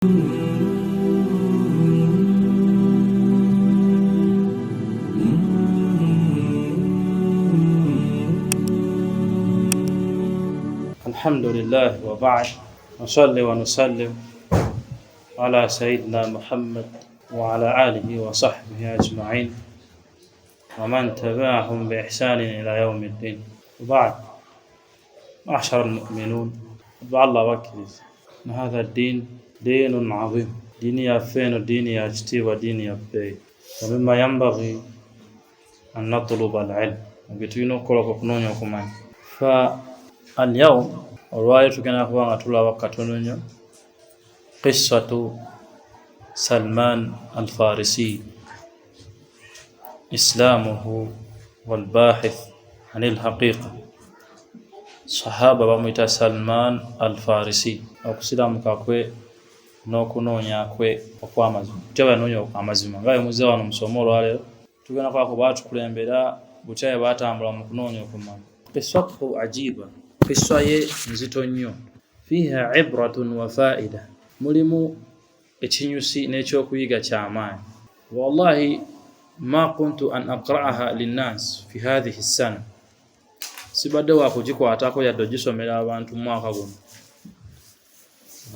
الحمد لله وبعد نصلي ونسلم على سيدنا محمد وعلى آله وصحبه أجمعين ومن تبعهم بإحسان إلى يوم الدين. وبعد، معشر المؤمنون، اتبع الله وكرز، هذا الدين دين عظيم، دين يفين ودين يجتي ودين يبدي، ومما ينبغي أن نطلب العلم وبتوينو كلكم كمان. فاليوم الرواية كنا هو أطلع وقتنا قصة سلمان الفارسي، إسلامه والباحث عن الحقيقة. صحابة بميت سلمان الفارسي أو كسلام كأكوي نوكونونيا كوي أقوامزم تبع نونيو أقوامزم غاية مزاوا نمسومورو عليه تكنا كأكو باتو كلهم بلا بتاعي باتا عملا مكونونيو كمان. قصته عجيبة، قصة نزيتو نيو، فيها عبرة وفائدة، ملمو اتشنيوسي نيشو كويغا تشامان. والله ما كنت أن أقرأها للناس في هذه السنة، سبدوا كجيكو أتاكو يدجسو ملا وانتم مواقعون،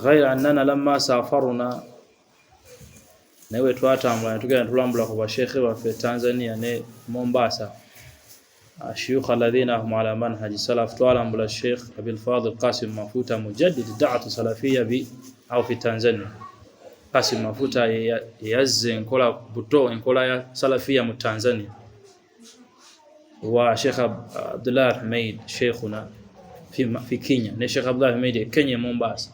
غير أننا لما سافرنا نوي تواتاملا نتوكي نتولامبلا كوبا شيخي وفي تنزانيا ني مومباسا، الشيوخ الذين هم على منهج سلف توالامبلا الشيخ أبي الفاضل قاسم مافوتا مجدد الدعوة السلفية أو في تنزانيا. قاسم مافوتا يزي نكولا بطو نكولا سلفية من تنزانيا، وشيخ عبد الله الحميد شيخنا في كينيا، الشيخ عبد الله الحميد كينيا مومباسا.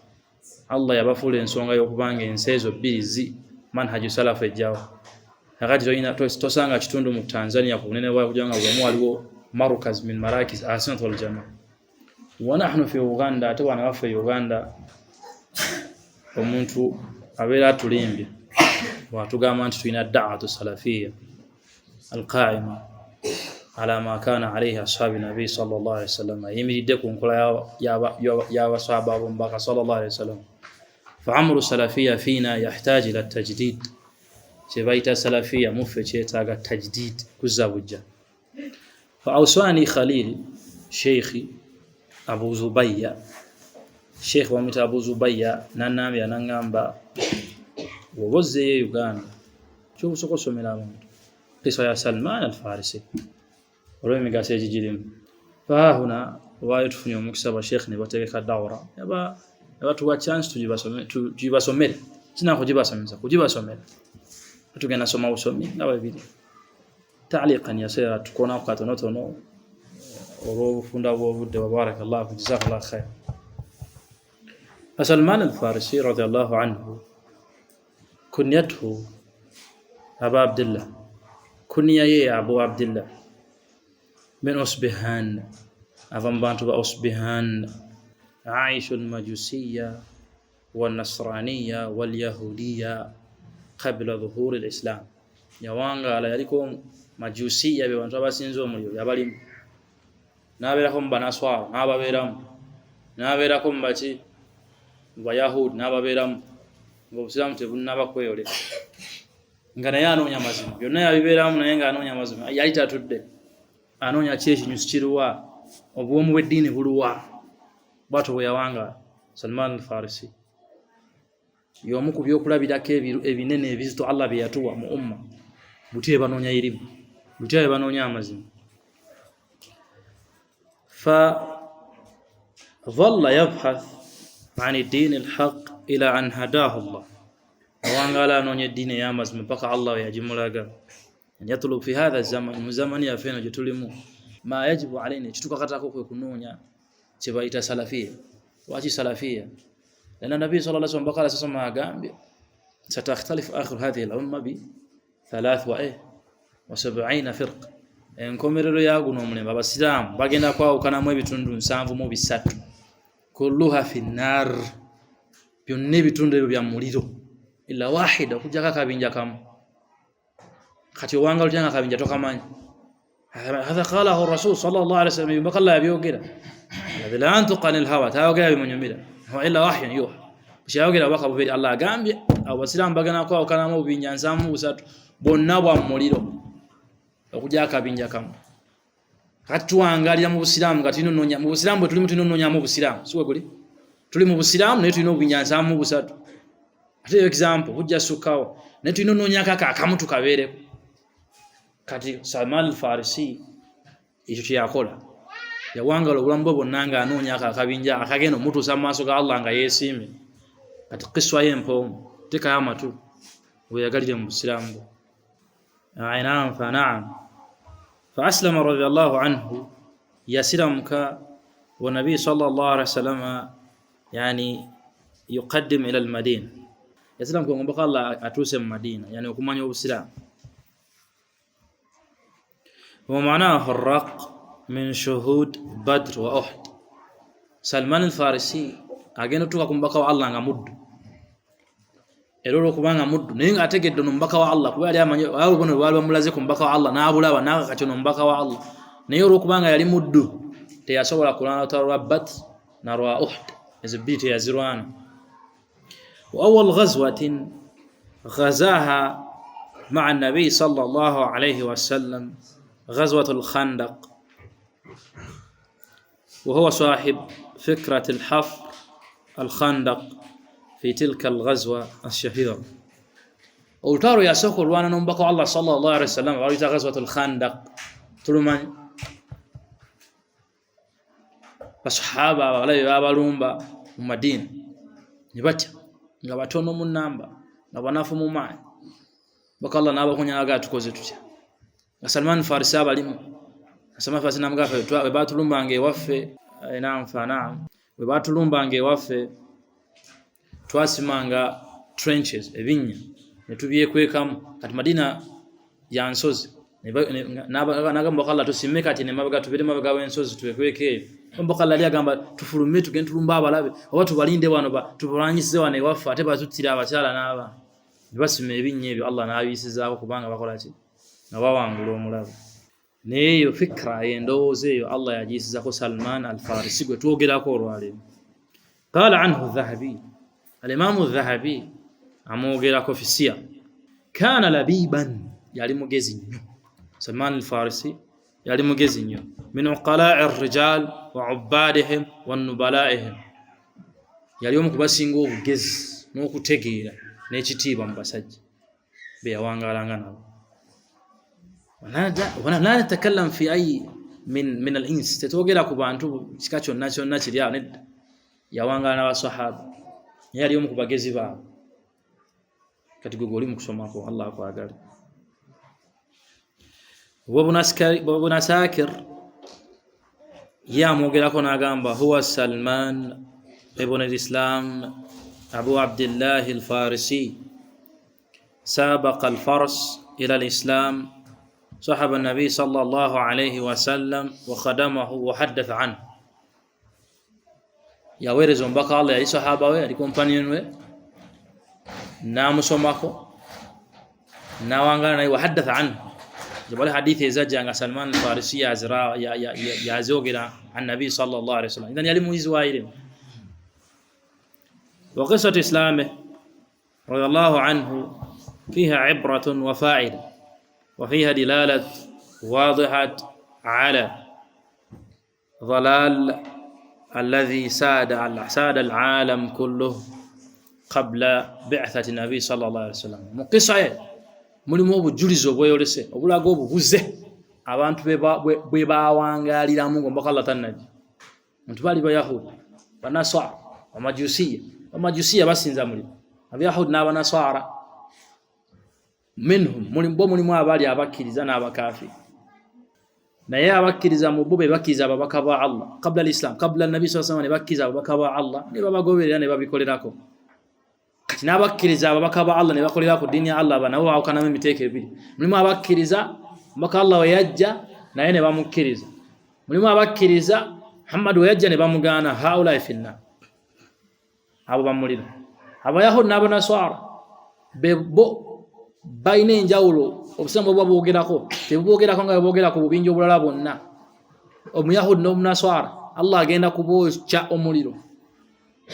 الله يبافول ensonga y'okubanga ensezo bbiri zi manhaju salafu ejjawo nakati toyina tosanga kitundu mu Tanzania ku bunene bwa kujanga bwemu waliwo markaz min marakis ahsanat wal jamaa. Wa nahnu fi Uganda, ate wana wafe Uganda omuntu abeera atulimbye watugamba nti tulina da'watu salafiyya alqa'ima ala ma kana alayhi ashabi nabi sallallahu alayhi wasallam, yimiridde ku nkola y'abasahaba b'omubaka sallallahu alayhi wasallam. فعمر السلفية فينا يحتاج إلى التجديد، شبيت سلفية مفجة تاج التجديد كزاوجة. فأوصاني خليل شيخي أبو زبية، شيخ ومت أبو زبية ننام يا نعم ووزي يوغان شو سقوس من الأمر قصة يا سلمان الفارسي ورمي قاسي جيلين. فها هنا رواية في يوم مكسب شيخني وترك الدورة يبا tuwa chance tujibasomere sina kujibasomera tugenda soma usomi nawe bili ta'liqan yasira tukona katonotono orofunda bobudde barakallahu jazakallahu khair. Salman al-Farisi radiyallahu anhu kunyatuhu Abu Abdullah, kunyaye Abu Abdullah min Usbihan, avambantu ba Usbihan عايش المجوسية والنصرانية واليهودية قبل ظهور الإسلام. يوانغا على يلكم مجوسية بوانتوا بسينزو مليو يباليم نابيركم بناسوار نابابيرام نابيركم باتي ويهود نابابيرام وبسلام تبون ناباكويولي ngana yanoonya mazima byonna yabibeeramu naye nga anoonya mazima yali tatudde anoonya kyekinyusi kiruwa obwomu bw'eddiini buluwa. Batu bweyawanga Salman al-Farisi yomu ku byokulabirako ebinene ebizito Allah bye yatuwa mu umma butye banoonya irimu butye banoonya amazima. فظل يبحث عن الدين الحق إلى أن هداه الله، wanga la anoonya dini ya mazima mpaka Allah yajimulaga. يطلب في هذا الزمن mu zamani yafena jetulimu ma yajibu alaina kitukakatako kwe kunoonya kibaita salafia. Wachi salafia لأن النبي صلى الله عليه وسلم قال سما غامبيا ستختلف آخر هذه الأمة ب 73 فرقة. enkomerero yaguno omulema abasiraamu bagenda kwawukanamu ebitundu 73 kulluha fi nnar, byonna ebitundu ebyo bya muliro illa wahida okujjako akabinja kamu. kati owanga lutyanga akabinja tokamanyi. hadha qalahu rasul sallallahu alaihi wasallam yubakalla yabyogera الذي لا ينطق عن الهوى تاوغا بمنيميرا هو الا وحي يوحى shayogera baka bubiri Allah agambye abasiramu bagana kwa okanamu obinyanzamu busatu bonna bwa muliro okujja akabinja kamu katwangalira mu busiramu katino nonya mu busiramu tuli mutino nonya mu busiramu siwe kuli tuli mu busiramu ne tulino obinyanzamu busatu ate example hujja sukawa ne tulino nonya kaka akamu tukabere kati Salman al-Farisi ekyo kyakola yawangala obulambo bonna nga anoonya akabinja akagenda omutuusa mu maaso ga Allah nga yeesiime kati kiswa y'empomu tekayo amatu weyagalire mu busiramu naam fa naam fa aslama radiyallahu anhu yasiramka wa nabi sallallahu alaihi wasallam yani yuqaddim ila al-Madina yasiramka ngomba Allah atuse mu Madina yani okumanya obusiramu ومعناه الرق من شهود بدر وأحد سلمان الفارسي agenda tuka kumbaka wa Allah nga muddu eroro kubanga muddu nenga ategedde nombaka wa Allah kuba yali amanye abo bono bali bamulaze kumbaka wa Allah n'abulaba naga kati nombaka wa Allah naye ero kubanga yali muddu teyasobola kulana tarwa Badr na rwa Uhud ezibiti yazirwana wa awwal ghazwatin ghazaha ma'a an-nabi sallallahu alayhi wa sallam غزوة الخندق وهو صاحب فكرة الحفر الخندق في تلك الغزوة الشهيرة وتارو يا سوكو وانا نمبكو الله صلى الله عليه وسلم وريت غزوة الخندق تلمان فصحابة ولا يبالومبا مدينة نبات ngabatono mu namba ngabanafu mu mai bakalla naba kunyaaga tukoze tutya Salman Farisi abalimu Salman Farisi namgafe we batulumbange waffe naam fa naam we batulumbange waffe twasimanga trenches ebinya netubyekwekamu kati Madina ya nsozi nagamba kala tusimme kati ne mabaga tubere mabaga wensozi tuwekweke mbokala ali agamba tufulume tugende tulumba abalabe oba tubalinde wano ba tubulanyisize wano ewaffe ate batutira abakyala n'aba basime ebinya ebyo Allah n'abisizaako kubanga bakola ki nabawangula omulabe neyo fikra endowooza eyo Allah yagiyisizako Salman al-Farisi gwe twogerako olwaleero qala anhu Dhahabi al-Imam Dhahabi amwogerako fi siyar kana labiban yali mugezi nnyo Salman al-Farisi yali mugezi nnyo min uqala'i ar-rijal wa ubbadihim wa nubala'ihim yali omu kubasinga obugezi n'okutegeera n'ekitiibwa mu basajja be yawangalanga nabo لا نتكلم في أي من الإنس تتوقع كبانتو كاتشون ناشون ناشريا ند يوانغانا والصحاب يا اليوم كباجزي با كاتيجوري مكسوماكو الله أكبر وابن ساكر يا موجلاكو ناغامبا هو سلمان ابن الإسلام أبو عبد الله الفارسي سابق الفرس إلى الإسلام صحب النبي صلى الله عليه وسلم وخدمه وحدث عنه يا ويرز بقى الله يا صحابه وي دي كومبانيون وي نام سماكو ناوانغا وحدث عنه جبل حديث يزجا سلمان الفارسي ازرا يا زوجنا عن النبي صلى الله عليه وسلم اذا يلم يزواير وقصه اسلامه رضي الله عنه فيها عبره وفائده وفيها دلالة واضحة على ضلال الذي ساد العالم كله قبل بعثة النبي صلى الله عليه وسلم مقصة mulimo obujulizo bweyolese obulago obubuze abantu bwe bawangalira mungu mpaka Allah tannaji muntu bali bayahudi banaswa amajusiya basinza muli abayahudi n'abanaswara minhum mulimu abali abakkiriza n'abakafi naye abakkiriza mu bube bakkiza ababaka ba Allah qabla al-islam qabla an-nabi sallallahu alayhi wasallam bakkiza ababaka ba Allah ne babagoberera ne babikolerako kati n'abakkiriza ababaka ba Allah ne bakolerako dini ya Allah banawo awukana emiteeko ebiri mulimu abakkiriza mbaka Allah weyajja naye ne bamukkiriza mulimu abakkiriza Muhammad weyajja ne bamugana haula finna abo bamulira abayahudi n'abanaswara bebo bayina enjawulo obusambo bwabwogerako tebwogerako nga bwogerako bubinji obulala bonna omuyahudi n'omunaswara Allah agenda kuboocha omuliro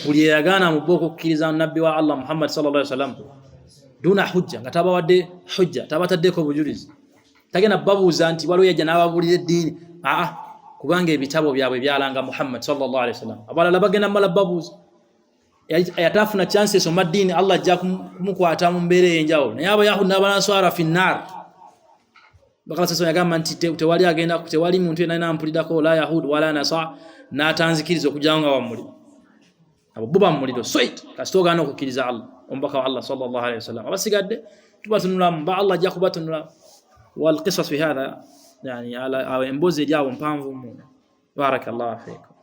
buli yagana mu boko kukiriza nabbi wa Allah Muhammad sallallahu alaihi wasallam duna hujja ngataba wadde hujja tabataddeko bujulizi tagena babuuza nti waliwo yajja n'ababulira eddiini kubanga ebitabo byabwe byalanga Muhammad sallallahu alaihi wasallam abalala bagenda mala babuuza yatafuna chance esoma ddiini Allah ajja kumukwata mu mbeera enjawulo naye abayahudi n'abanaswara fi nnar bakala sasa yagamba nti tewali muntu yenna ampulidako la yahudi wala nasa n'atanzikiriza okujjanga wamuli abo buba muliro sweet kasitogaana okukkiriza Allah ombaka wa Allah sallallahu alaihi wasallam abasigadde tubatunulamu ba Allah ajja kubatunula wal qisas fi hadha yani ala embozi lyabo mpanvu mu barakallahu fiikum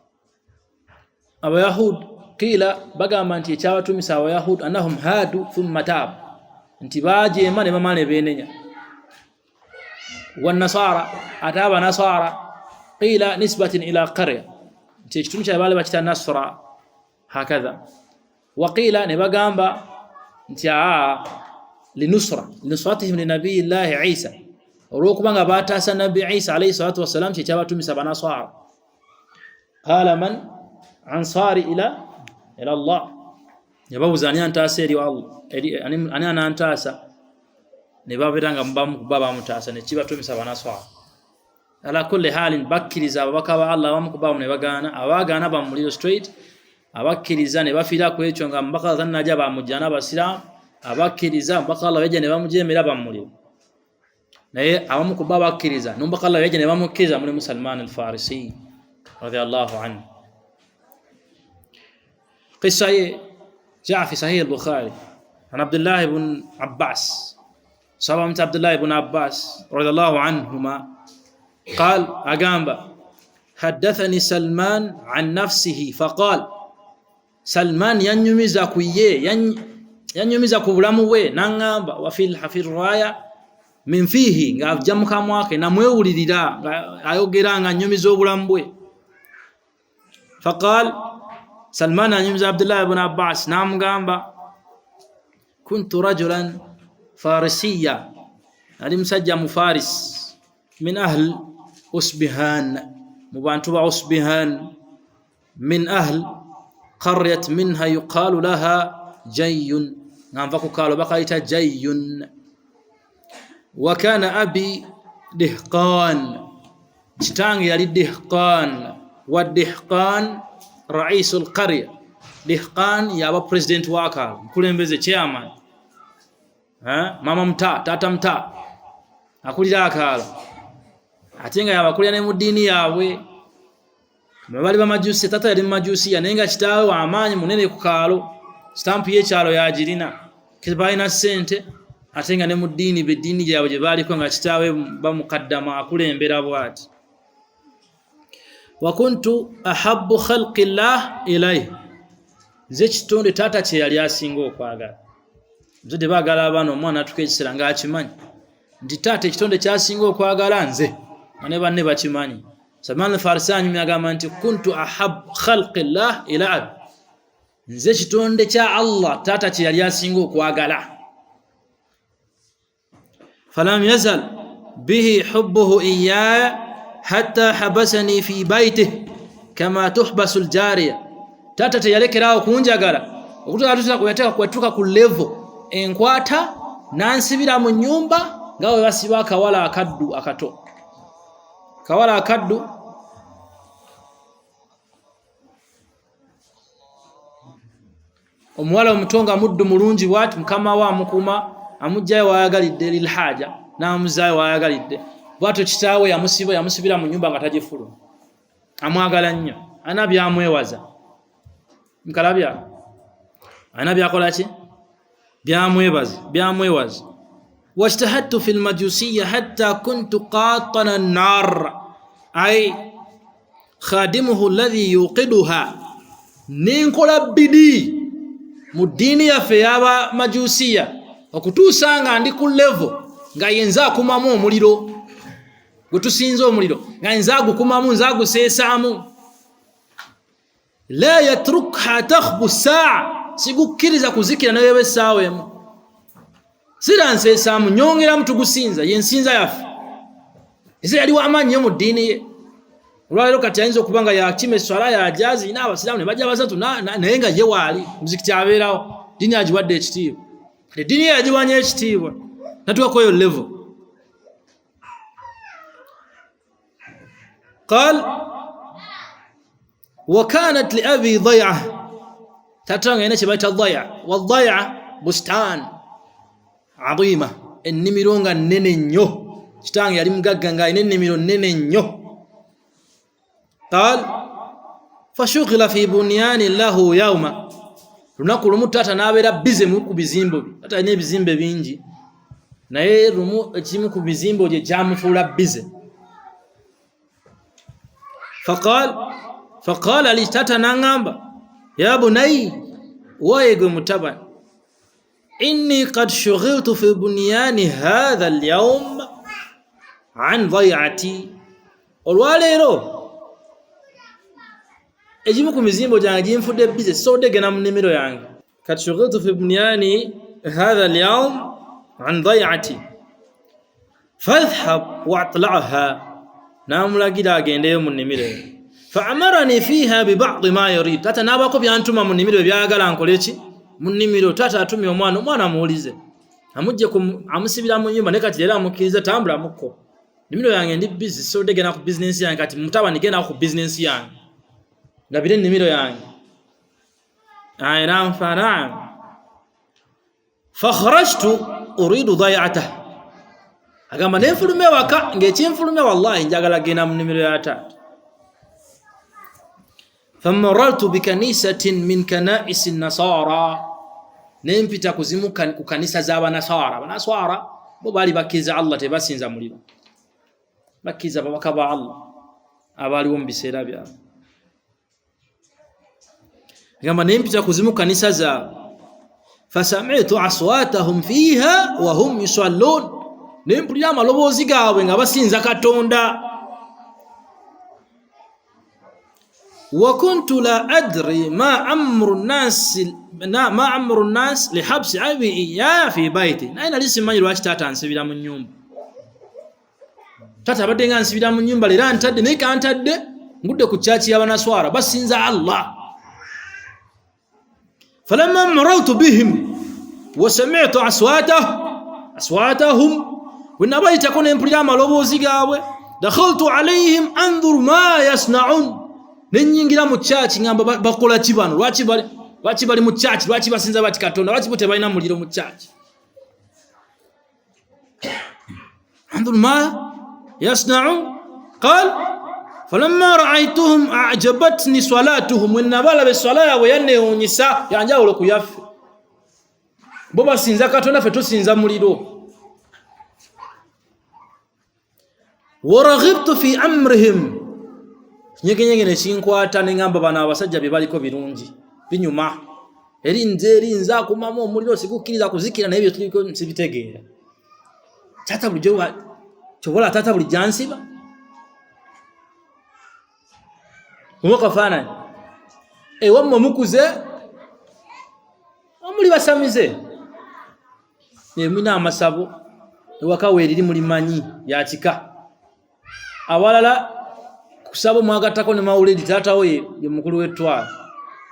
abayahudi kila bagamba nti ekyabatumisa abayahudi annahum hadu thumma tab nti bajeema ne bamale benenya wan nasara ataba nasara qila nisbatan ila qarya nti ekitundu kya bale bakita nasra hakaza waqila ne bagamba nti linusratihim li nabiyillahi Isa olwokubanga batasa nabbi Isa alayhi salatu wassalam kyabatumisa banasara qala man ansari ila Allah yababuza ani antasa eri Allah ani anantasa ne babiranga baba mutasa ne kibatumisa banasara ala kulli halin bakkiriza ababaka ba Allah bamukubamu ne bagana abagana bamuliro straight abakkiriza ne bafira ku ekyo nga mbaka zannaja bamujjana basiramu abakkiriza mbaka Allah yajja ne bamujemera bamuliro naye abamukuba bakkiriza nombaka Allah yajja ne bamukkiriza muri Salman al-Farisi radiyallahu anhu قصة جاء في صحيح البخاري عن عبد الله بن عباس صحابة عبد الله بن عباس رضي الله عنهما قال أقام حدثني سلمان عن نفسه فقال سلمان ينيميزا كويه ينيميزا كبلاموه نانغامبا وفي الرواية من فيه ngajamuka mwake na mwewulirira ayogera nga nyomiza obulambwe فقال سلمان ينيميزا عبد الله بن عباس نامغامبا كنت رجلا فارسيا علي مسجى مفارس من أهل أسبهان مبانتوا أسبهان من أهل قرية منها يقال لها جي نعمفكو قالوا بقيت جي وكان أبي دهقان جتان يلي دهقان والدهقان رئيس القرية دهقان يابا بريزيدنت واكال مكولembeze chairman mama mta tata mta akulira akala atenga yabakulira ne mudini yawe mabali ba majusi tata yali majusi yanenga kitawe wa amanyi munene ku kalo stamp ye kyalo yagirina kibaina sente atenga ne mudini bedini yawe je bali ko nga kitawe bamukaddama akulembera bwati wa kuntu ahabbu khalqillah ilayhi zechitonde tata kye yali asinga okwagala mzode bagala abana omwana atukekisira nga akimanyi ndi tata ekitonde kyasinga okwagala nze ane banne bakimanyi Salman al-Farisi anyagamba nti kuntu ahab khalqillah ila ab nze ekitonde kya Allah tata kye yali asinga okwagala falam yazal bihi hubbuhu iyaya hatta habasani fi baytihi kama tuhbasu al-jariya tata teyalekerawo kunjagala okutatusa kuyateka kwetuka ku level enkwata nansibira mu nyumba ngawe basiba akawala akaddu akato kawala akaddu omuwala omutonga muddu mulungi bwati mukama wa mukuma amujjayo wayagalidde lilhaja namuzayo wayagalidde bwato kitaawe yamusibira mu nyumba nga tajifulu amwagala nnyo anabi amwewaza mkalabya anabi akola ki byamwewaza واجتهدت في المجوسية حتى كنت قاطنا النار أي خادمه الذي يوقدها ننقل بدي مديني يفيابا مجوسية وكتوسا عندي كل ليفو nga yenza kumamu omuliro gutusinzo omuliro nga yenza gukumamu nza gusesamu la yatrukha takhbu saa sigukiriza kuzikira nawe besawemu siranse samu nyongera mtu gusinza yensinza yafu ese yali wamanyi mu dini ye olwalero kati ayinza okubanga yakima esswala ya jazi n'abasiraamu ne bajja basatu naye nga ye waali muzikiti abeerawo ddiini agiwadde ekitiibwa eddiini yagiwanya ekitiibwa natuuka kweyo level. قال وكانت لأبي ضيعة تاترanga ina kibaita ضيعة والضيعة بستان عظيمة ennimiro nga nnene nnyo kitange yali mugagga nga ina ennimiro nnene nnyo. قال فشغل في بنيان له يوما lunaku lumu taata n'abeera bize mu ku bizimbo bye. Taata alina ebizimbe bingi naye lumu ekimu ku bizimbo gye kyamufuula bize. فقال لي تاتا نغامبا يا بني ويغ متبع إني قد شغلت في بنيان هذا اليوم عن ضيعتي olwaleero ejimu ku mizimbo gyange ginfudde bize sodde gena mu nnimiro yange. kad shugiltu fi bunyani hadha alyawm an ضيعتي فاذهب واطلعها namulagira agendeyo mu nnimiro fa'amarani fiha bi ba'd ma yurid. Tata nabako byantuma mu nnimiro byagala nkoleki mu nnimiro. Tata atumye omwana amuulize amujje amusibira mu nyumba ne kati era amukiriza tambula mukko nnimiro yange ndi busy so degena ku business yange kati mutabani gena ku business yange ndabire nnimiro yange ayran fara'an fakharajtu uridu ضيعته agamba nenfulume waka ng'ekinfulume wallahi njagala genda mu nnimiro ya taata. famarartu bikanisatin min kana'isi nasara nempita kuzimu ku kanisa z'abanaswara. Abanaswara bo baali bakkiriza Allah tebasinza muliro bakkiriza babaka ba Allah abaaliwo mu biseera byabwe. agamba nempita kuzimu kanisa zaabwe fasami'tu aswatahum fiha wa hum yusallun nempulira amaloboozi gaabwe nga basinza Katonda. wa kuntu la adri ma amru nnas lihabsi abi iya fi baiti. naye nali simanyi lwaki taata ansibira mu nnyumba. taata abadde nga ansibira mu nnyumba leero antadde naye kantadde ngudde ku chachi y'abanaswara basinza Allah. falamma marartu bihim wa sami'tu aswatahum wenabayitako nempulira amaloboozi gaabwe dakhaltu alayhim anzur ma yasna'un nenyingira mu chachi ngamba bakola ki bano lwaki bali mu chachi lwaki basinza bati Katonda lwaki bote balina muliro mu chachi. anzur ma yasna'un qal falamma ra'aytuhum a'jabatni salatuhum wenabala beswala yawe yanneewuunyisa yanjawulo ku yaffe bo basinza Katonda ffe tusinza muliro. waraghibtu fi amrihim nyegenyege nekinkwata nengamba bano abasajja bye baliko birungi binyuma erinze akumamu omuliro sikukkiriza kuzikira naye bye tuliko nsibitegeera. tata bulijjo kyobola tata buli jansiba omukafaananyi ewammwe mukuze omuli basamize nemwina amasabo ewaka weeriri mulimanyi yakika awalala kusaba mwagattako ne mawuledi taata we ye mukulu w'ettwala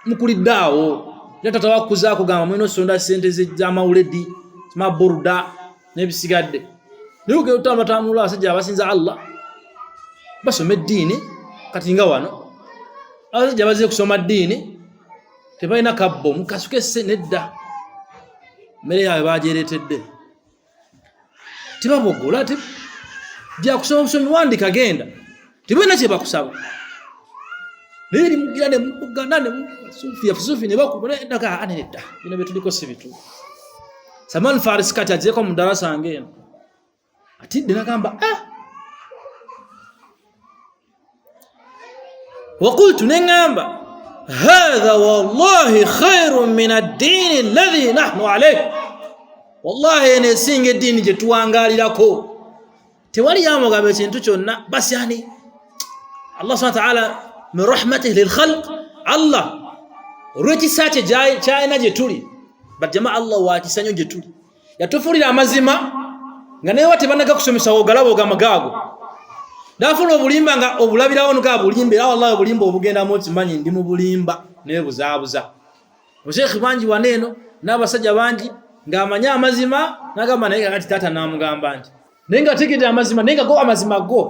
mukuliddaawo era taata wakuza kugamba mwina osonda sente z'amawuledi maburda n'ebisigadde naye ogenda otambatambula abasajja abasinza Allah basoma eddiini kati nga wano abasajja bazize kusoma ddiini tebalina kabbo mukasuka esse nedda mmere yaabwe baagyereetedde tebabogola byakusoma busomi wandika genda tibena kye bakusaba naye limugira ne muganda ne sufi ne bakubona ndaka anedda bino betuliko si bitu. Salman Farisi kati ajeko mu darasa ngeno atidde nagamba وقلت نغامبا هذا والله خير من الدين الذي نحن عليه والله نسينga eddiini gye tuwangalirako tewali yamugambo ekintu kyonna basi yani Allah subhanahu wa ta'ala min rahmatihi lil khalq Allah olw'ekisaakye kyalina gye tuli bajjama Allah wakisanyo gye tuli yatufuulira amazima nga naye wate banaga kusomesa ogalaba ogama gaago Nafuna obulimba nga obulabirawo nuka bulimba era wallahi obulimba obugenda mu timanyi ndi mu bulimba ne buzaabuza. Sheikh banji waneno n'abasajja banji ng'amanya amazima n'agamba naye kati tata namugamba nti nenga tikiti amazima nenga go amazima go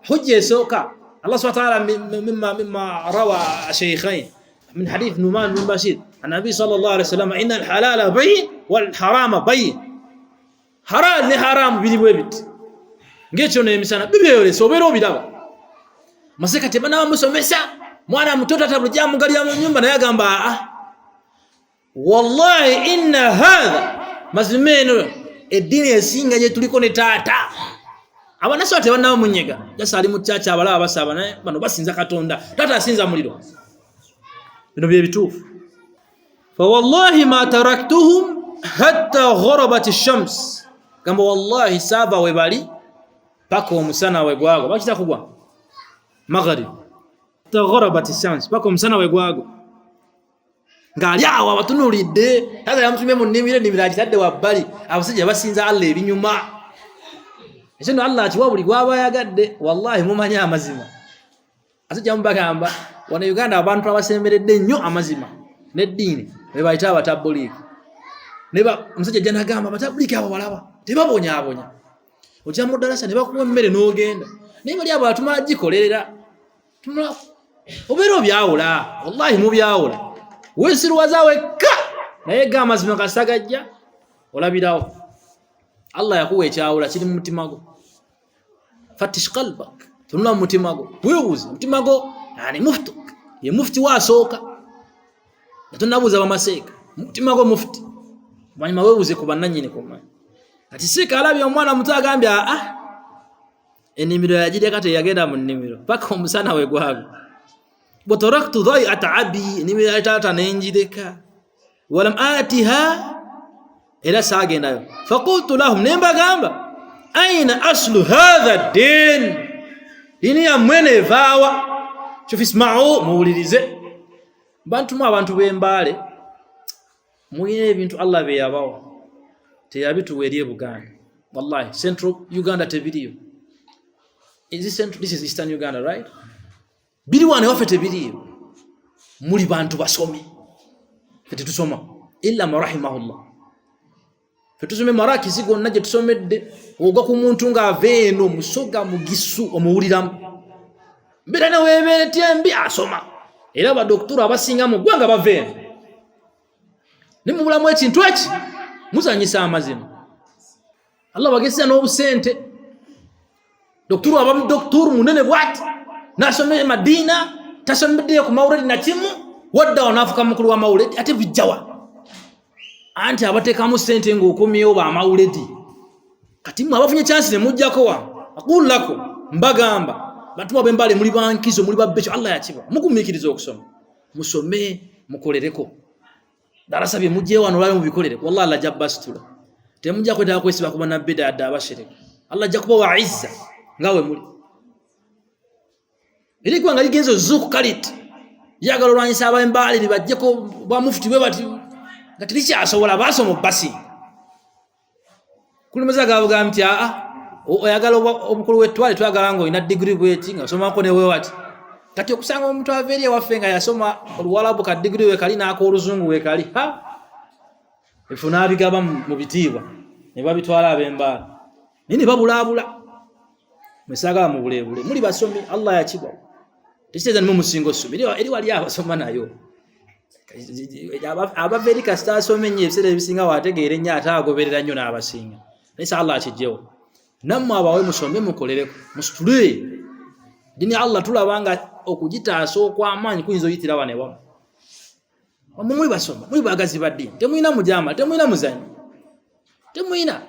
hujja esooka Allah subhanahu wa ta'ala mimma rawa shaykhain min hadith Numan bin Bashir an-nabi sallallahu alayhi wasallam inna al-halala bayyin wal harama bayyin halal ni haram bili bwebiti ngecho ne misana bibeyole sobero bidaba maseka tebana musomesa mwana mtoto atabuja mugali ya nyumba na yagamba wallahi inna hadha mazimeno edini esinga je tuliko ne tata abana sote bana munyega jasali mu chacha abala basaba naye bano basinza katonda tata asinza muliro bino bye bitufu fa wallahi ma taraktuhum hatta gharabat ash-shams kamba wallahi saba we bali paka omusana we gwago bakita kugwa magharib ta gharabat ash-shams paka omusana we gwago ngali awa batunulidde tata yamutumye mu nimire nimiraji tadde wabbali abasajja basinza Allah ebinyuma ekyo Allah atiwa buli gwaba yagadde wallahi mumanya amazima asajja mubagamba wana Uganda abantu abasemberedde nnyo amazima n'eddiini be bayita abatabuliki neba musajja jana gamba abatabuliki abo balaba tebabonya ojja mu darasa ne bakuwa emmere n'ogenda naye bali abo atuma gikolerera tumula obero byawula wallahi mu byawula wesirwaza wekka naye ga amazima kasagajja olabirawo Allah yakuwa ekyawula kiri mu mutima gwo fatish qalbak tunula mu mutima gwo weewuze mutima gwo yani mufti ye mufti wasooka natunabuza bamaseeka mutima gwo mufti banyuma weewuze ku bannanyini kumanya kati sika alabye omwana muto agambya enimiro yajide kate yagenda mu nimiro paka omusana we gwago botaraktu dhai'at abi nimiro yatata nenjideka walam atiha ila sagendayo faqultu lahum nemba gamba aina aslu hadha ad-din dini ya mwene vawa chufi isma'u muwulirize abantu bembale muyine ebintu Allah be yabawa teyabitu weriye Buganda wallahi central Uganda tebiriyo this is eastern Uganda right bili wane wafete biriyo muri bantu basomi fete tusoma illa marahimahullah fetusume maraki sigo naje tusomedde ogwa ku muntu nga aveeno musoga mugisu omuwuliramu mbere na webere tembi asoma era ba doktora abasinga mu gwanga baveeno nimubulamu ekintu eki muzanyisa amazima Allah bagesa n'obusente doktora abamu doktor munene bwati nasome Madina tasomedde ku Maulidi na timu wadda onafuka mukulu wa Maulidi ate bijjawa anti abatekamu sente ng'okomyewo ba Maulidi kati mwe abafunye chance ne mujjako wa aqulako mbagamba batuma bembale muri bankizo muri babbecho Allah yakiba mukumikiriza okusoma musome mukolereko darasa bye mujje wano lali mubikolere wallahi Allah jabbastula temujja kwenda kwesiba kuba nabbi da abashirika Allah jakuba wa izza ngawe muri ilikuwa ngaligenzo zuku kaliti yagalo lwanyisa abembale libajjeko ba mufti we bati ngatilisha asobola basomo basi kulimeza gavuga mti oyagala obukulu wetwale twagala ngo ina degree bweti nga soma ko ne we wati kati okusanga omuntu averie wafenga yasoma oluwalabu ka degree we kali na ko oluzungu we kali ifuna abigaba mu bitibwa ne babitwala abembale nini babulabula mesaga mu bulebule muri basomi Allah yakibwa tisheza mu musingo subiri eri wali abasoma nayo abaverika sitasomenye ebisere bisinga wategeere nnyo ataagoberera nnyo n'abasinga nisa Allah akijjewo nammwe abawe musome mukolereko musitule dini Allah tulabanga okugitaasa okw'amaanyi kuyinza oyitira wane wamu muri basoma muri bagazi ba ddini temuyina mujama temuyina muzanyi temuyina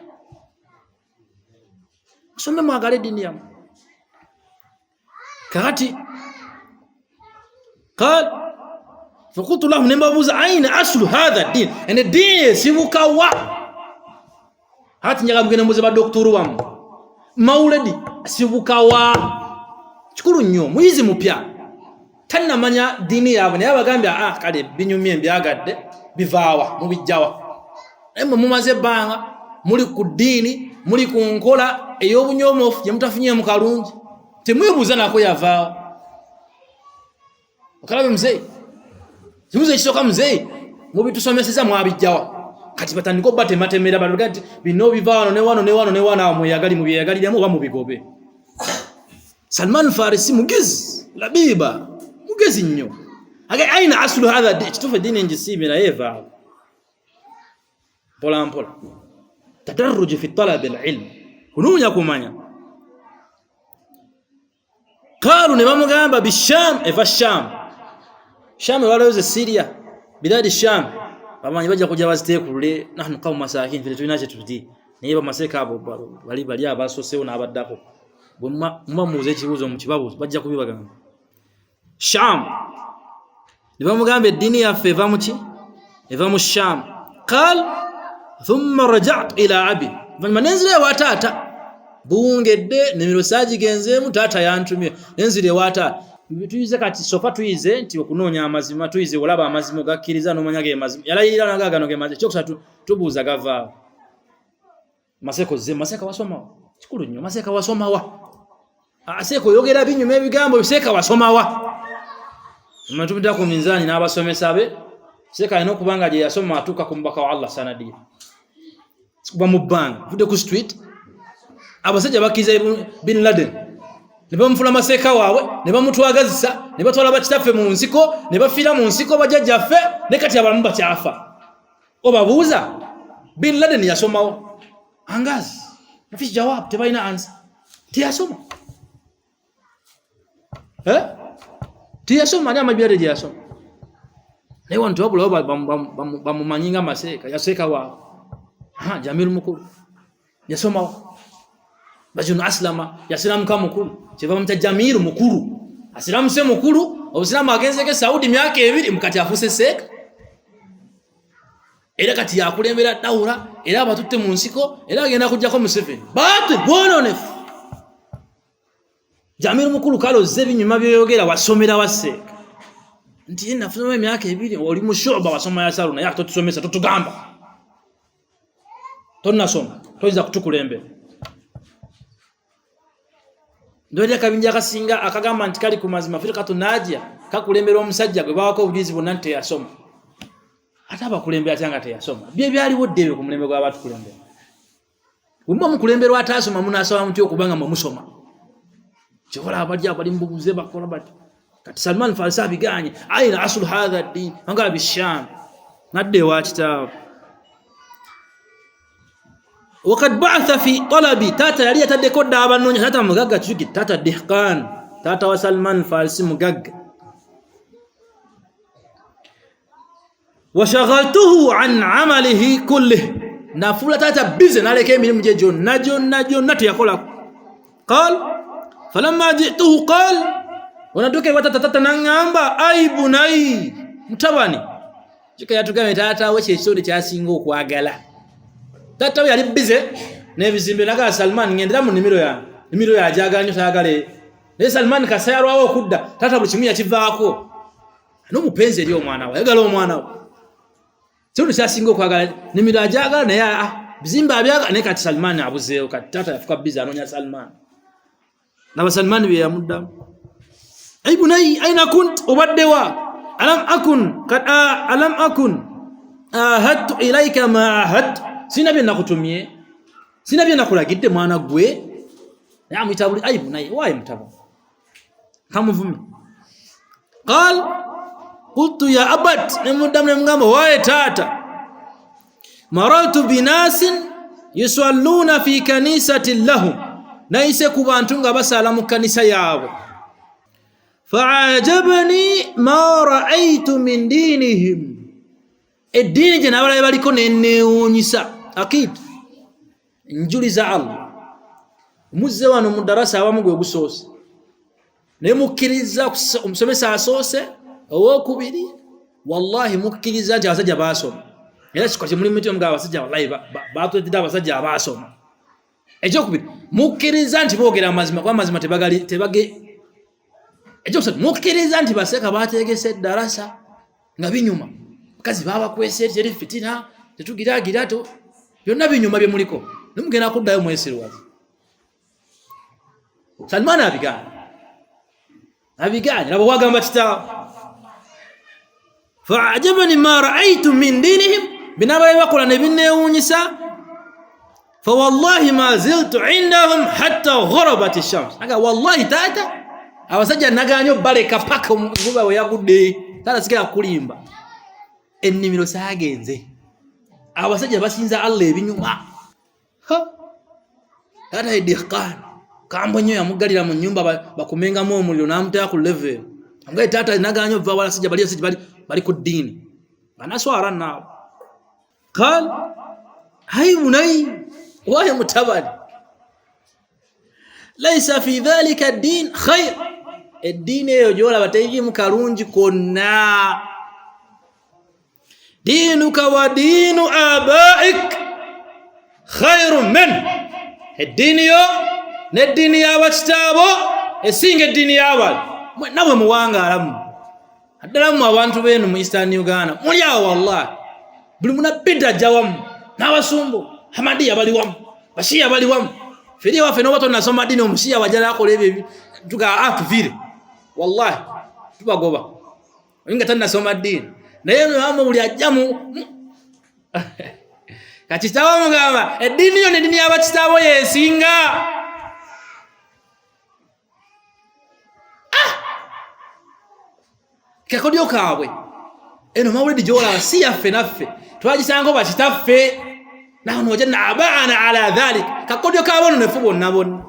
musome mwagale dini yamu kakati قال فقلت لهم نمبوز أين أصل هذا الدين أن الدين سيبوكا وا هات نيغا مغنا موزي با دكتور وام مولدي سيبوكا وا chikuru nnyo muyizi mupya tanna manya dini yabone yabagambya kale binyumye mbyagadde bivaawa mubijjawa emwe mumaze banga muri ku dini muri ku nkola ey'obunyomofu je mutafunye mu kalungi temwebuuza nako yavaawo okalabe mzee kibuuzo ekisooka mzee mubitusomeseza mwabijjawa kati batandika obatematemera baloga nti bino biva wano ne wano awo mweyagali mubyeyagaliramu oba mubigobe. Salman Farisi mugezi labiba mugezi nnyo aina asulu hadha kituufu dini njisiimira yeva mpola mpola tadarruj fi talab al-ilm kununya kumanya. Qalu ne bamugamba bisham eva sham walaweze Syria biladi sham bamanyi bajja kujja baziteekulule nahnu qawm masakin fili tulina kyetudi naye bamaseka abo bali abasosewo n'abaddako mubamuuza ekibuuzo mu kibabuuzo bajja kubibagamba. Sham ne bamugamba eddiini yaffe eva muki eva mu sham. Qal thumma raja'tu ila abi vannyuma nenzira ewa taata buwungedde nemiro saagigenzeemu taata yantumye nenzira ewa taata tuyize kati sofa tuyize nti okunoonya amazima tuyize olaba amazima gakkiriza n'omanya ge mazima yalayira nagagano ge mazima kyokusatu tubuuza gavaawo maseko ze maseka wasomawa kikulu nnyo maseka wasomawa aseko yogera binyuma ebigambo biseka wasomawa mmatubita ku minzaani n'abasomesa be seka alina okubanga gye yasoma atuuka ku mubaka wa Allah sanadiya kuba mu bbanga vudde ku street abasajja bakkiriza bin Laden ne bamufula maseka waabwe ne bamutwagazisa ne batwala bakitaffe mu nsiko ne bafiira mu nsiko bajjajjaffe ne kati abalamu bakyafa obabuuza bin Laden yasomawo angazi nafishi jawab tebalina answer tiyasoma tiyasoma ani amabirade gye yasoma naye wantu wabulawo bamumanyinga maseka yaseka waabwe Jamiru mukulu yasomawo bajunu aslama yasiramuka mukulu kyeva bamuta Jamiru mukulu asiramuse mukulu obusiramu agenzeke Saudi myaka 2 mukati afuse seka era kati yakulembera dawula era abatutte mu nsiko era agenda kujjako Museveni batu bononefu Jamiru mukulu kaloze binyuma byoyogera wasomera waseka nti nafuna myaka 2 oli mu shoba wasoma ya Saruna yakto tusomesa tutugamba tonnasoma toyinza kutukulembera ndori akabinja akasinga akagamba nti kali ku mazima firqatu najia kakulembera omusajja gwe bawako obujulizi bonna nti yasoma ataba kulembera kyanga teyasoma bye byaliwo ddewe ku mulembe gw'abantu kulembera umma mukulemberwa atasoma munasaba muti okubanga mumusoma kyokola abajja bali mbubuze bakola bati kati Salman Farisi abiganye aina asul hadha din angala bisham nadde wa kitabu وقد بعث في طلبي تاتا يلي تدكو دابا نونيا تاتا مغاغا تشوكي تاتا دهقان تاتا وسلمان فارسي مغاغ وشغلته عن عمله كله نافولا تاتا بيزن عليك من مجيجون ناجون ناتي يقول قال فلما جئته قال ونادوكي وتاتا نغامبا اي بني متاباني jika yatugamye tata weche ekisode kyasinga okwagala tata yali bize nebizimbe naga Salman ngendera mu nimiro ya jaganyo sagale ne Salman kasayarwawo okudda tata buli kimu yakivaako no mupenzi eri omwana we yagala omwana we kyono kyasinga okwagala nimiro ajagala naye bizimbe abyaga ne kati Salman abuzeewo kati tata yafuka bize anonya Salman naba Salman bye yamudda ay bunay aina kunt obaddewa alam akun ahadtu ilayka ma ahad sinabi nakutumie sinabi nakulagidde mwana gwe namuitabuli aibu naye waye mtabo kamuvumi qal qultu ya abad nemudamne mngamba waye tata maratu binasin yusalluna fi kanisati lahum naise kubantu nga basala mu kanisa yaabwe fa'ajabani ma ra'aytu min dinihim edini je nabala baliko nenewunyisa akid njuliza Allah muzze wano mu darasa abamu gwe gusose ne mukiriza omusomesa asose owokubiri wallahi mukiriza nti abasajja basoma era kikoze muri mito mga abasajja wallahi batwedda abasajja abasoma ekyokubiri mukiriza nti boogera amazima kwa amazima tebage ekyokubiri mukiriza nti baseka bategese darasa nga binyuma kazi baba kwese teri fitina tetugira to byonna binyuma bye muliko nemugenda kuddayo mwesirwazi Salman abiganye nabo wagamba kitaawe fa'ajabani ma ra'aytu min dinihim binaba yakola ne binnewunyisa fa wallahi ma ziltu indahum hatta gharabat ash-shams aga wallahi tata abasajja naganyo baleka paka omuguba we yagudde tata sikira kulimba ennimiro saagenze abasajja basinza Allah ebinyuma tata idiqan kambo nyo yamugalira mu nyumba bakumenga mu omuliro namutaya ku level amgaye tata naganyo va wala sijja bali ku dini anaswara nao qal hay bunay wa ya mutabani laysa fi dhalika ad-din khair ad-din yojola batayiji mukarunji konna dinuka wa dinu abaik khairun min ad-din yo n'eddiini y'abakitaabo esinga eddiini y'abali nawe muwangaalamu addala mu abantu beenu mu Eastern Uganda muli awo wallahi buli munabbi ajja wamu n'abasumbu Hamadiya bali wamu Bashiya bali wamu feri waffe n'oba tonnasoma ddiini omushiya wajjala akola ebyo tuga tuvire wallahi tubagoba nga tannasoma ddiini naye n'amu buli ajjamu kakitaabo mugamba eddiini yo n'eddiini y'abakitaabo yeesinga kakodyo kaabwe eno mawulidi jola si yaffe naffe twagisanga bakitaffe naho wajanna abaana ala dhalik kakodyo kaabwe nefu bonna bonna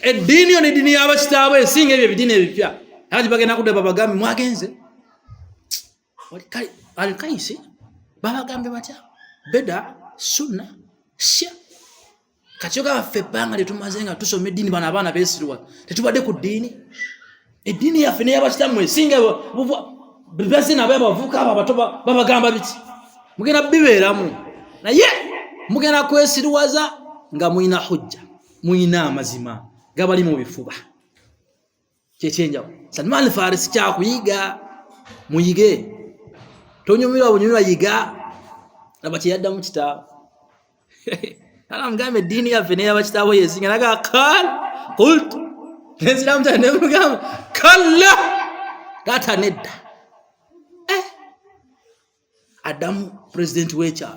eddiini yo n'eddiini y'abakitaabo esinga ebyo ebidiini ebipya ati bagenda kudde babagambe mwagenze alkaisi babagambe batya beda sunna shia kachoka baffe banga letumaze nga tusome eddiini bana abaana beesirwa tetubadde ku ddiini eddiini yaffe n'ey'abakitammwe esinga bibazina bavuka aba bato babagamba biti mugenda bibeeramu naye mugenda kwesirwaza nga muina hujja muina amazima gabali mu bifuba kyekyenjawo Salman al-Farisi kyakuyiga muyige tonyumirwa bunyumirwa yiga nabati yadda mu kitaabu ala mgambe eddiini yaffe n'ey'abakitaabo yesinga naga qal qult neziramu tane mugamba kalla tata nedda Adamu president wecha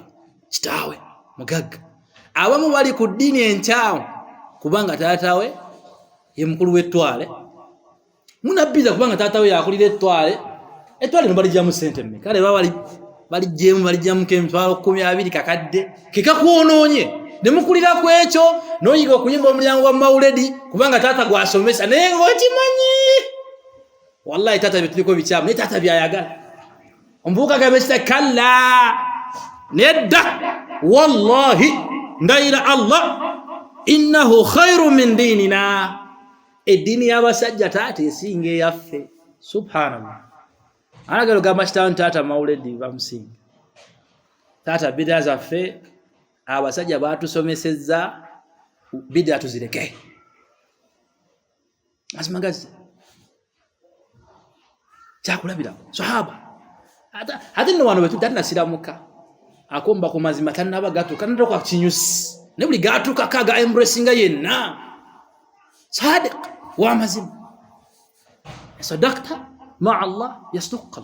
kitaawe mugagga abamu bali ku ddiini enkyawo kubanga taatawe ye mukulu w'ettwale munabbiza kubanga taatawe yakulira ettwale no balijjamu sente mmeka kale balijjamu k'emitwalo 12 kakadde kekakuwonoonye ne mukulira ku ekyo n'oyiga okuyimba omulyango wa mawuledi kubanga taata gwasomesa naye ng'okimanyi wallahi taata bituliko bikyamu naye taata byayagala ombuka gabesta kalla nedda wallahi ndaira Allah innahu khairu min dinina edini y'abasajja taata esinga yaffe subhanallah anagalo gamashtan taata mawuledi bamusinga taata bidaa zaffe abasajja batusomesezza bidaa tuzireke asimagazi kyakulabira sahaba hati no wano wetu tanna siramuka akomba ku mazima tanna bagatu kanado kwa kinyusi ne buli gatu kakaga embracing yenna sadiq wa mazima sadaqta ma Allah yasduq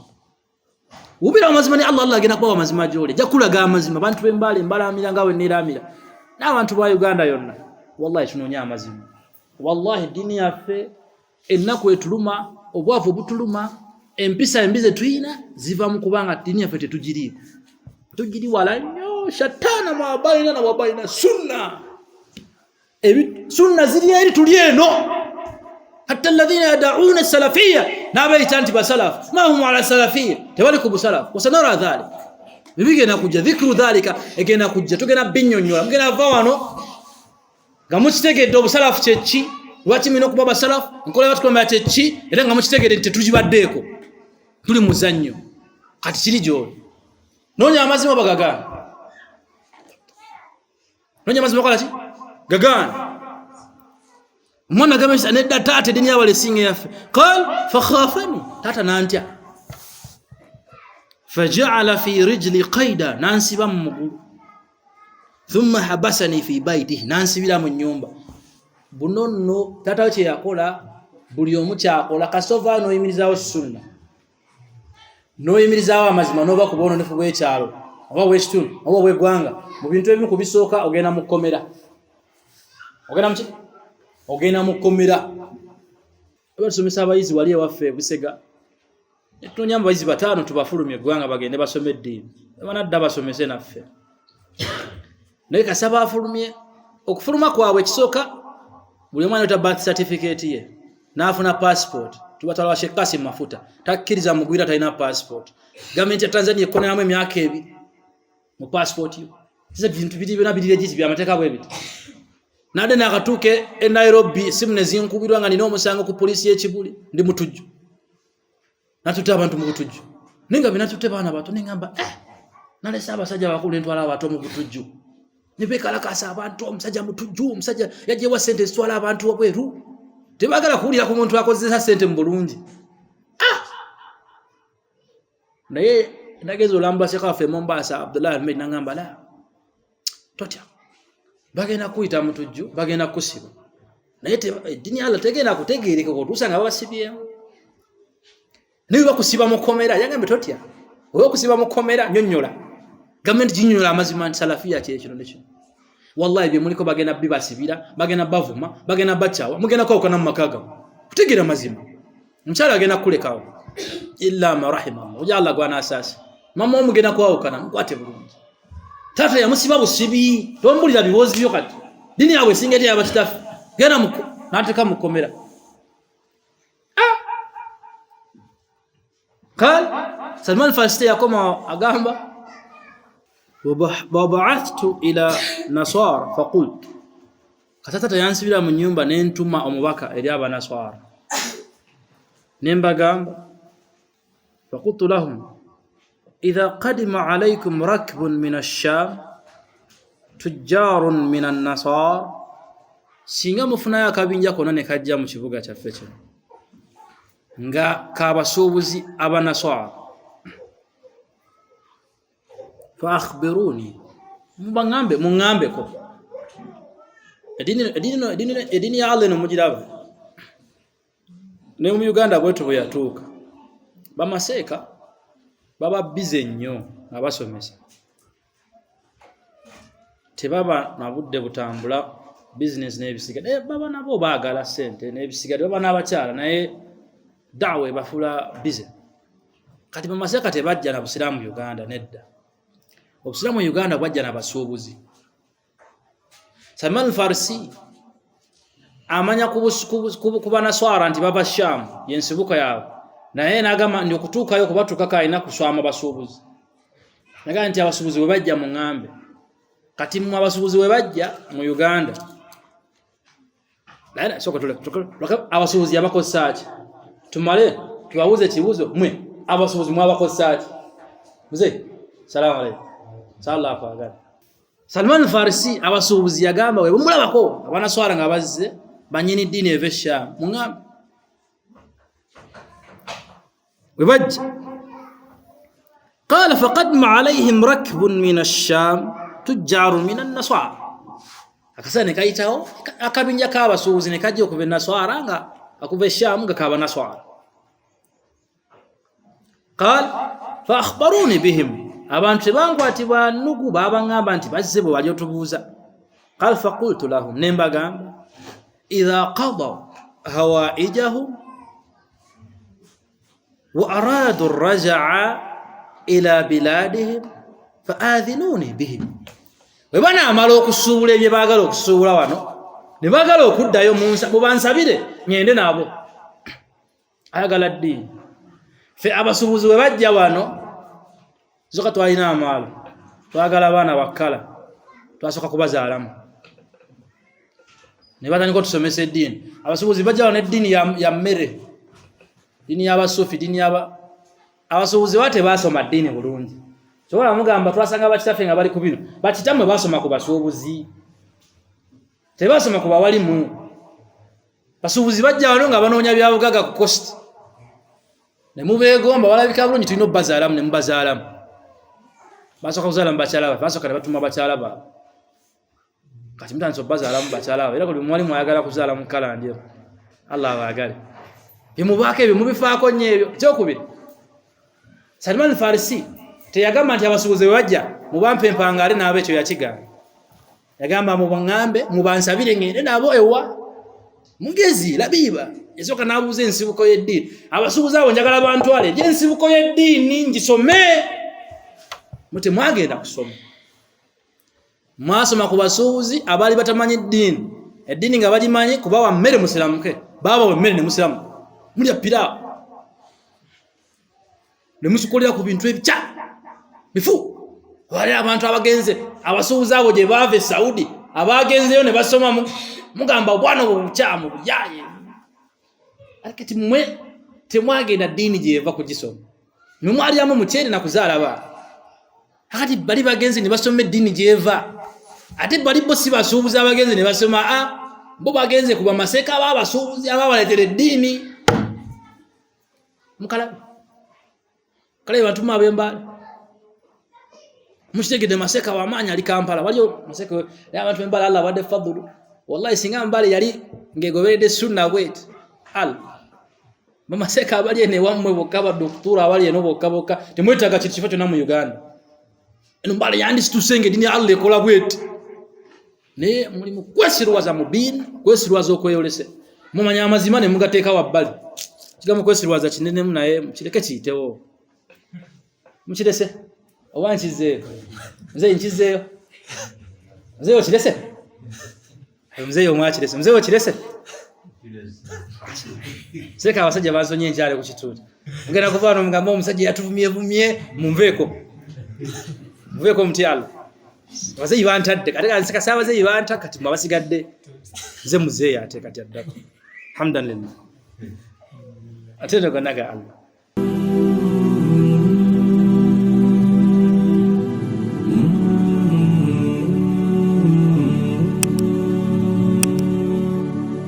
ubira mazima ni Allah gina kwa mazima jole jakula ga mazima bantu bembale mbalamira ngawe niramira n'abantu ba Uganda yonna wallahi tunonya mazima wallahi dini yaffe ennaku etuluma obwavu butuluma empisa embize tuina ziva mukubanga dini yaffe tujiri wala nyo shatana mabaina na wabaina sunna sunna ziri eri tulieno hatta alladhina yad'una salafiyya nabaytanti basalaf ma hum ala salafiyya tawaliku busalaf wasanara dhalik bibige na kujja dhikru dhalika egena kujja tugena binyonyola mugena vawano gamukitegedde obusalafu chechi lwaki mino kuba basalaf nkola watu kwamba chechi era ngamukitegedde tetujibaddeeko tuli muzannyo kati kiri jolo nonya amazima bagagana nonya amazima kola ki gagana mwana gamesa nedda taate dini yabale singa yafe qal fa khafani tata nantya faja'ala fi rijli qaida nansiba mugulu thumma habasani fi baitihi nansibira mu nyumba bunono tata kye yakola buli omu kyakola kasova n'oyimirizaawo sunna n'oyimirizaawo amazima n'oba ku bwononefu bw'ekyalo oba bw'ekitundu oba bw'eggwanga mu bintu ebimu ku bisooka ogenda mu kkomera ogenda mu kkomera tusomesa abayizi wali ewaffe Busega netonyamba abayizi 5 tubafulumye eggwanga bagende basome eddiini banadda basomese naffe naye kasaba afulumye okufuluma kwabwe ekisooka buli omwana yota birth certificate ye n'afuna passport tubatwala Sheikh Kasim Mafuta takkiriza mugwira talina passport gavumenti ya Tanzania ekoneramu emyaka 2 mu passport yo sasa bintu biri byona biri legit byamateeka bwe biti nade nakatuuke e Nairobi simu nezinkubirwa nga nina omusango ku polisi y'Ekibuli ndi mutujju natutte abantu mu butujju ninga binatutte baana bato ningamba nalesa abasajja bakulu ntwala abato mu butujju nibekalakasa abantu omusajja mutujju omusajja yajewa sente zitwala abantu obweru tebagala kuwulira ku muntu akozesa sente mu bulungi naye nagezo lamba sekafe Mombasa Abdullah Ahmed nangamba la totya bagenda kuyita mutujju bagenda kusiba naye dini Allah tegenda kutegeereka ko tusanga babasibye niwe bakusiba mu komera yagambe totya oyo kusiba mu komera nyonnyola gavumenti ginyonnyola amazima salafia kyekyo nekyo wallahi bye muliko bagenda bibasibira bagenda bavuma bagenda bachawa mugenda kwawukana mu makaga kutegeera mazima mchala agenda kulekawo illa ma rahimahullah oja Allah gwana asasi mama omugenda kwawukana mukwate bulungi tata ya musiba busibi tombulira biwozi byo kati dini yawe singete yabakitafu genda muko nateka mukomera قال سلمان الفارسي يقوم أقامبا وبعثت إلى نصار فقلت كتاتا ينسي بلا من يومبا ننتما أمبكا إليابا نصار نمبا قامبا فقلت لهم إذا قدم عليكم ركب من الشام تجار من النصار سينغا مفنايا كابينجا كونا نكاجا مشبوغا چافecho nga kabasuubuzi abanaswara fa akhbiruni mungambe ko edini ya Allah no mujiraba ne mu Uganda bwetu bweyatuuka bamaseeka baba bize nnyo abasomesa tebaba nabudde butambula business n'ebisigadde baba nabo baagala sente n'ebisigadde baba n'abakyala naye dawe bafula bize kati bamaseka tebajja na Busilamu Uganda nedda Obusilamu Uganda bwajja na basuubuzi Salman al-Farsi amanya kubana swara nti baba Sham yensibuka yawe naye nagama ndi okutuukayo kubatuuka kaina kuswama basuubuzi naga nti abasuubuzi we bajja mu ngambe kati mu abasuubuzi we bajja mu Uganda naye soko tule abasuubuzi abakosaaki tumale tuwauze kibuzo mwe abasuubuzi mwabakosaaki mzee salamu alaykum sallallahu alayhi wa Salman al-Farisi abasuubuzi yagamba we mulabako abanaswara nga bazze banyini dini evesha mungambe webajja قال فقدم عليهم ركب من الشام تجار من النصارى akasane kaitaho akabinja kabasuubuzi ne kajja okuva naswara nga akuva Sham nga kaba naswara قال فاخبروني بهم abantu bangwati banugu babangamba nti bazze bo bali otubuuza قال فقلت لهم nembagamba اذا قضوا هوائجهم وارادوا الرجع الى بلادهم فآذنوني بهم webana amalo okusuubula ebye baagala okusuubula wano ne baagala okuddayo munsa bubansabire ngende nabo ayagala ddiini fe abasuubuzi we bajja wano zoka twalina amaalo twagala abaana bakkala twasoka kubazaalamu ne batandika otusomesa eddiini abasuubuzi bajja wano eddiini ya mmere dini y'abasufi dini abasuubuzi wate basoma dini bulungi sobola mugamba twasanga bakitafe nga bali ku bino bakitamwe basoma ku basuubuzi tebasoma ku bawalimu basuubuzi bajja wano nga banoonya byabugaga ku cost ne mubeegomba balabika bulungi tulina obbazaalamu ne mubazaalamu basoka kuzaala mu bakyala bafe basoka ne batuma bakyala baabwe kati mutandise bazaalamu bakyala era kuli mwalimu ayagala kuzaala mu kala njeru Allah abaagale bimubaako ebyo mubifaako nnyo ebyo ekyokubiri Salman Farisi teyagamba nti abasuubuzi bwe bajja mubampempangaale naabo ekyo yakigamba yagamba mubaŋŋambe mubansabire ngende nabo ewa mugezi labiba yasooka n'abuuza ensibuko y'eddiini abasuubuzi abo njagala bantwale ensibuko y'eddiini ngisome muti mwagenda kusoma mwasoma ku basuubuzi abaali batamanyi eddiini nga bagimanyi kubawa mmere musiramuke baba mmere ne musiramu mulya piraawo ne musukulira ku bintu ebica bifu wali abantu abagenze abasuubuzi abo gye baava e Saudi abagenzeyo ne basoma mugamba bwana obukyamu buyaye akati mmwe temwagenda ddiini gye yeva kugisoma mmwe mwalyamu mukyere na kuzaala ba akati bali bagenze ne basoma eddiini gye yeva ate bali bo si basuubuzi abagenze ne basoma bo bagenze kuba maseka ababasuubuzi ababaleetera eddiini mukala kale batuma ab'embaale mushitegede maseka wamaanya ali Kampala waliyo maseka y'abantu b'embaale Allah wadde fadhulu wallahi singa mbaale yali ngegoberede sunna bwet maseka abali ene wamwe bokka badoktura abali eno bokka temwetaga kifo kyonna mu Uganda eno mbaale yandisitusenga eddiini Allah ekola bwet ne mulimu kwesirwaza mu ddiini kwesirwaza okweyolese mumanya amazima ne mugateeka wabbali kigambo kwesirwaza kinenemu naye mukireke kiyitewo mukirese oba nkizeeyo nze nkizeeyo nzeeyo kirese mzeeyo mwakirese mzeeyo kirese seka abasajja bansonye enkyale ku kituuti ngenda kuvaano mugamba omusajja yatuvumyevumye munveeko mutyalo abazeeyi bantadde kate kansika saabazeeyi banta kati mwe abasigadde nze muzeeyo ate kati addako hamdan lillah ate nogonaga Allah